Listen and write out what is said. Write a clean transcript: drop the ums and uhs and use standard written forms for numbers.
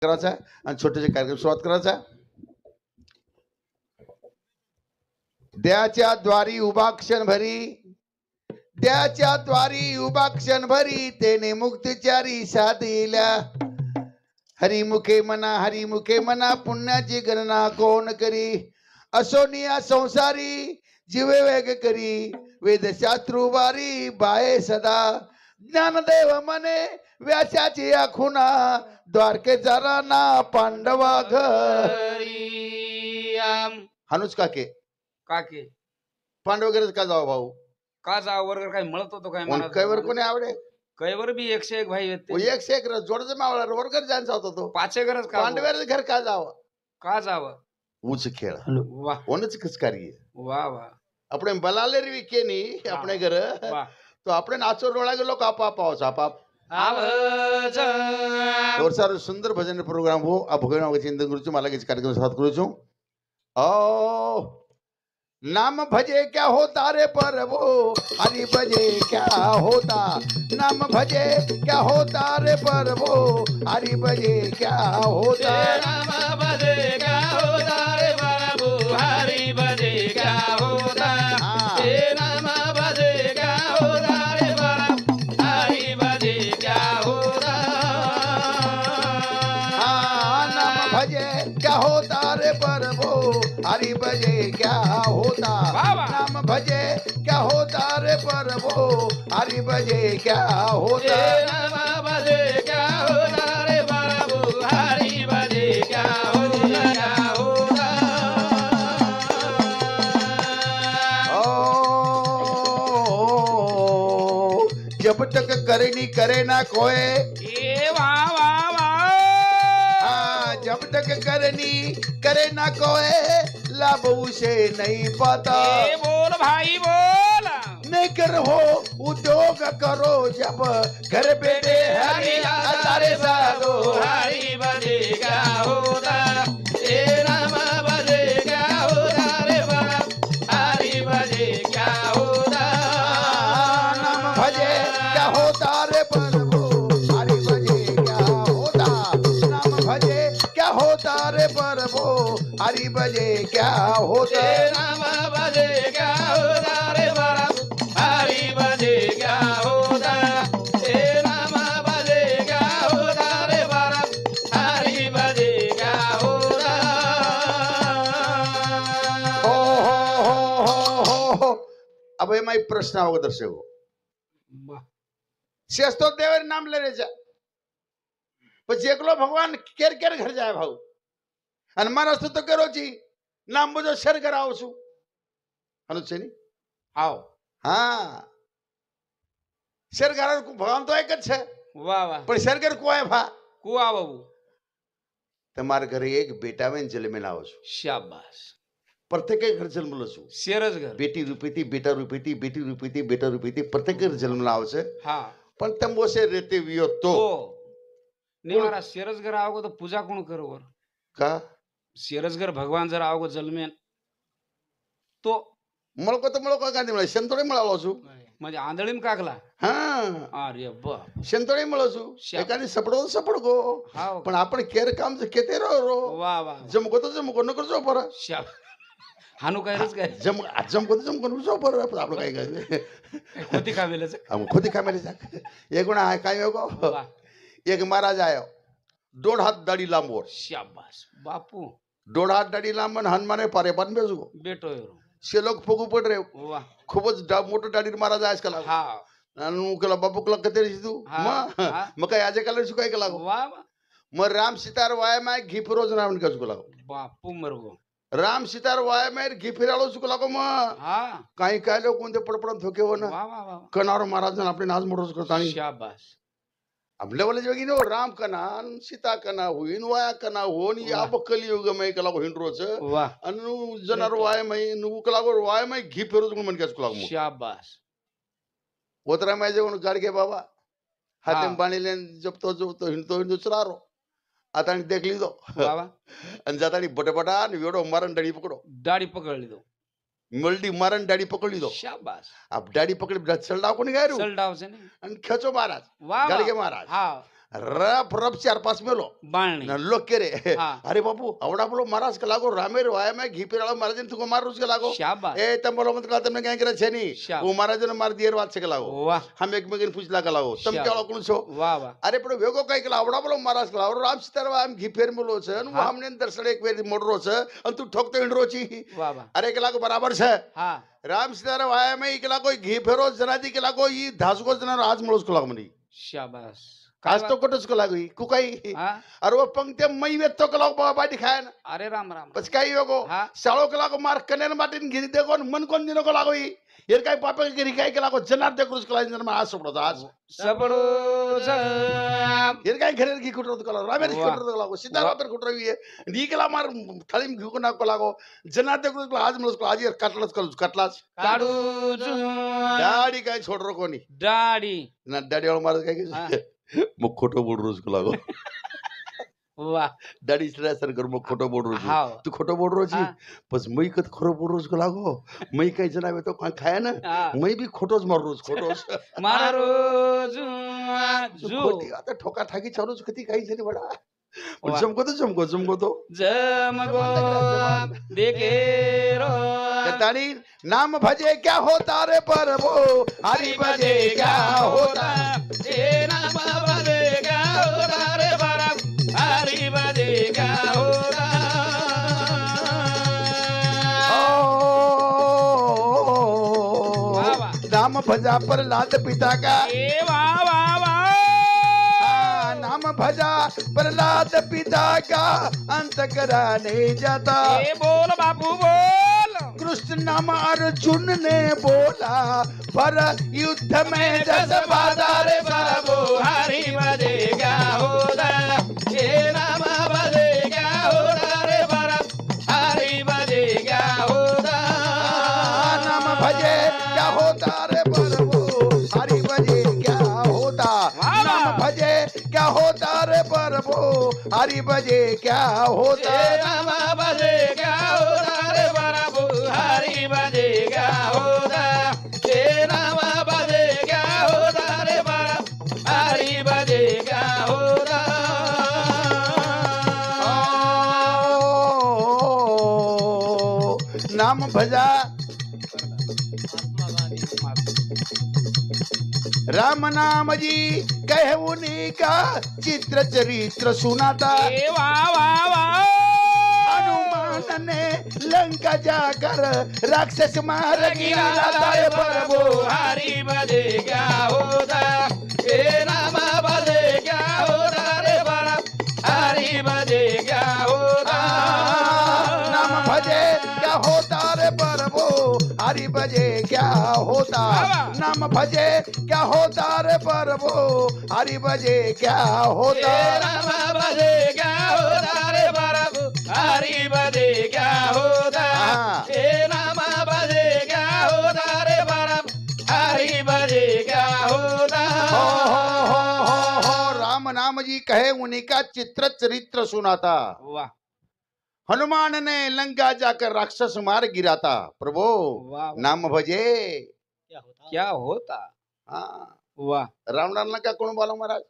करायचा आणि छोटेसे कार्यक्रम सुरुवात करायचा. द्याच्या द्वारी उभा क्षण भरी, द्याच्या द्वारी उभा क्षण भरी, तेने मुक्तचारी साधिल्या. हरिमुखे मना पुण्याची गणना कोण करी. असोनिया संसारी जीवे वेग करी, वेदशास्त्रू वारी बाये सदा. ज्ञानदेव मने व्यासाची आखुना, द्वारकेचा राणा पांडवा घरी. हनुज काके काके पांडव घरच का जाऊ भाऊ. का जा वर्ग काय म्हणत होतो काय मला कैवर कोणी आवडे कैवर बी 101 भाई आहेत ते. एक से एक जोडच मावळा वर्गर जायचा होता तो. पाचे गरज का पांडव्याचं घर का जावं. का जावं. ऊंच खेळ वा ओनच खसकारी वा वा આપણે બલાલે રી કે ની આપણે ઘર वा તો આપણે નાચો રોળા ગયો કાપા પાવસ આપાપ आवज और सारे सुंदर भजन प्रोग्राम हो आ भगवान के चिंतन करू मला किसी कार्यक्रम साथ करू छु. ओ नाम भजे क्या होता रे प्रभु, हरि भजे क्या होता. नाम भजे क्या होता रे प्रभु, हरि भजे क्या होता. नाम भजे क्या होता रे प्रभु, हरि भजे क्या होता. हे नाम भजे क्या होता रे प्रभु, हरि भजे क्या होता. नाम भजे क्या होता रे प्रभु, हरि भजे क्या होता. नाम भजे क्या होता रे प्रभु, हरि भजे क्या होता. नाम भजे क्या होता रे प्रभु, हरि भजे क्या होता. ओ जब तक करनी करे ना कोई, वाह वाह वाह. जब तक करनी करे ना कोई, लाभ उसे नहीं पाता. बोल भाई बोल. नहीं कर हो उद्योग करो जब घर बैठे हरि तारे साधो. हरि भजे क्या होता. हे नाम भजे क्या होता रे बाबा, हरि भजे क्या होता. नाम भजे क्या होता रे प्रभु, हरि भजे क्या होता. नाम भजे क्या होता रे प्रभु, हरि भजे क्या होता. नाम भजे क्या होता रे बाबा, हरि भजे क्या होता. हे नाम भजे क्या होता रे बाबा, हरि भजे क्या होता. हो अब ये माई प्रश्न अगोदर से हो शेस्तो देवर नाम लेने जा પછી એકલો ભગવાન કેર કેર ઘર જાય ભાવ અને મારા તો કરો છી નામ બધો શેર કરાવું છું અનુ છે ની આવો હા શેર કરા ભગવાન તો એક જ છે વાહ વાહ. પણ શેર કર કોઈ ભા કુવા બાબુ તમારા ઘરે એક બેટા વેન જન્મેલા આવો છું. શાબાશ. પ્રત્યેક ઘર જન્મેલો છું. શેરજ ઘર. બેટી રૂપીથી બેટા રૂપીથી બેટી રૂપીથી બેટા રૂપીથી પ્રત્યેક ઘર જન્મેલા આવશે. હા પણ તમે ઓસે રેતે વિયો તો તો निवारा शेरज घर आओगे तो पूजा कोण करोवर. का शेरज घर भगवान जर आओगे जन्मेन तो मळको तर मळको गांधी मला शंतोळे मिळालो છું. म्हणजे आंधळीम काकला. हा अरे बाप. शंतोळे मिळो છું. एकाने सपडो सपडगो हाव पण आपण केर काम केते रो वा वा. जमको तो जमको नको जो पर शाब हानू काय रच काय जमको तो जमको नको जो पर आपलं काय काय होती का वेळेच. हम खुद कामेले जा एक गुणा आहे काय हो वा एक महाराज आयो 1.5 हात दाढी लांबवर. शाबाश बापू. 1.5 हात दाढी लांब आणि हनुमाने पारे पण बेजू बेटो येरो. शेलोक फुगू पड रे वा खूपच मोठं दाढी महाराज आहेस का हा आणि केला बापू कला कते तू हा, हा. मग काय आजे कलर शिकाय का लागो. वा वा. मग राम सीतार वाय माय घी फिरोज नाम का चुकला बापू मरगो. राम सीतार वाय माय घी फिराळो चुकला को मग हा काही काय लोक कोणते पडपडन थोके हो ना वा वा वा. कनावर महाराज आपले नाच मोठं करता आणि शाबाश. आपल्या वाले जोगी नो राम कना सीता कना होईन वाया कना होन या बकली युग मै कला होईन रोज वा अनु जनार वाय मै नु कला वाय मै घी फिरोज मन का चुकला मग शाबाश. ओतरा मै जेवण गाडगे बाबा हाते हा. पाणी लेन जपतो हिंडतो दुसरारो आता आणि देखली दो वा वा. आणि जातानी बटबटा आणि वेडो मारण डडी पकडो दाढी पकडली तो. मल्टी मारण डॅडी पकडली दो शाबाश. अब डॅडी पकडी चलडाव कोणी गायरू चल डावचे नाही. आणि खेचो महाराज वा वा. गाडगे महाराज हा रप रप 4-5 मेलो बाळणी न लोक के रे हाँ। अरे बाबू आवड़ा बोलो महाराज के लागो रामेर वाया में घी पिरालो महाराज ने तुको मार उसके लागो शाबाश ए तम बोलो मत कहते मैं क्या करे छे नी शाबाश। वो महाराज ने मार दियर बात से के लागो वाह हम एक मगन पूछला के लागो तम शाबाश। क्या लोग छो वाह वाह अरे पण वेगो काय केला आवड़ा बोलो महाराज के लागो राम सीताराम आम घी फेर मिलो छे अन हाँ। हमने दर्शन एक वेर मोडरो छे अन तू ठोकते इंडरो छी वाह वाह अरे के लागो बराबर छे हाँ राम सीताराम आया में के लागो घी फेरो जनादी के लागो ई धासगो जना आज मोळस को लागो मनी शाबाश आज तो कटच को लागो ई कुकाई हाँ अरे वो पंक्ति मई वेत तो के लागो बाबा दिखाय ना अरे राम राम बस काही वेगो हाँ शाळो के लागो मार कनेन माटीन गिरी देखो न मन कोण दिनो को लागो ई येर काय पापे के गिरी काय के लागो जनार्दन क्रुज को लागो मा आज सोडो आज सबड़ो सब येर काय घरेर की कुटरो को लागो रामेर की वाह। कुटरो को लागो सीताराम पर कुटरो ये दी के ला मार थाळीम घेऊ को ना को लागो जनार्दन क्रुज को आज मळस को आज येर कटलाच काढू दाडी काय छोडरो कोणी दाढी ना दाडी वाला मार काय हाँ। की मग खोटो बोल रोज को लागो वाह दाडी इसरा सर कर मग खोटो बोल रोज हाँ तू खोटो बोल रोज हाँ। बस मई कत खरो बोल रोज को लागो मई काय जनावे तो खाया ना हाँ मई भी खोटोच मार रोज खोटोच मारा रोज जू खोटी आता ठोका ठाकी चालूच कधी काही झाली बडा पण वाह। जमको तो जमगो देखे रो कतानी नाम भजे क्या होता रे प्रभु हरि भजे क्या होता ए नाम बजेगा होता रे बरम हरि बजेगा होता वाह, वाह। नाम भजा प्रहलाद पिता का ए वाह वाह वाह नाम भजा प्रहलाद पिता का अंत कराने जाता ए बोल बापू बोल कृष्ण नाम अर्जुन ने बोला पर युद्ध में जस बाधा रे प्रभु हरि बजेगा होता ए नाम बजेगा होता रे बरम हरि बजेगा होता नाम भजे क्या होता रे प्रभु हरि भजे क्या होता वाह, नाम वाह। भजे क्या होता रे प्रभु हरि भजे क्या होता ए नाम बजेगा होता रे प्रभु हरि बजेगा होता ए नाम बजेगा होता रे प्रभु हरि बजेगा होता ओ, नाम भजा राम नाम जी कहे उन्हीं का चित्र चरित्र सुनाता ए वाह वाह वाह हनुमान ने लंका जाकर राक्षस मार गिराता है प्रभु प्रभु हरि बजेगा होता ए नाम बजेगा होता रे प्रभु हरि बजेगा होता नाम भजे क्या होता रे प्रभु हरि भजे क्या होता नाम भजे क्या होता रे प्रभु हरि भजे क्या होता ए नाम बजेगा होता रे प्रभु हरि बजेगा होता हाँ। ए नाम बजेगा होता रे प्रभु हरि बजेगा होता हो राम नाम जी कहे उन्हीं का चित्र चरित्र सुनाता वाह हनुमान ने लंका जाकर राक्षस मार गिराता प्रभु वाह नाम भजे क्या होता हाँ वाह रावणाला का कोण बोला महाराज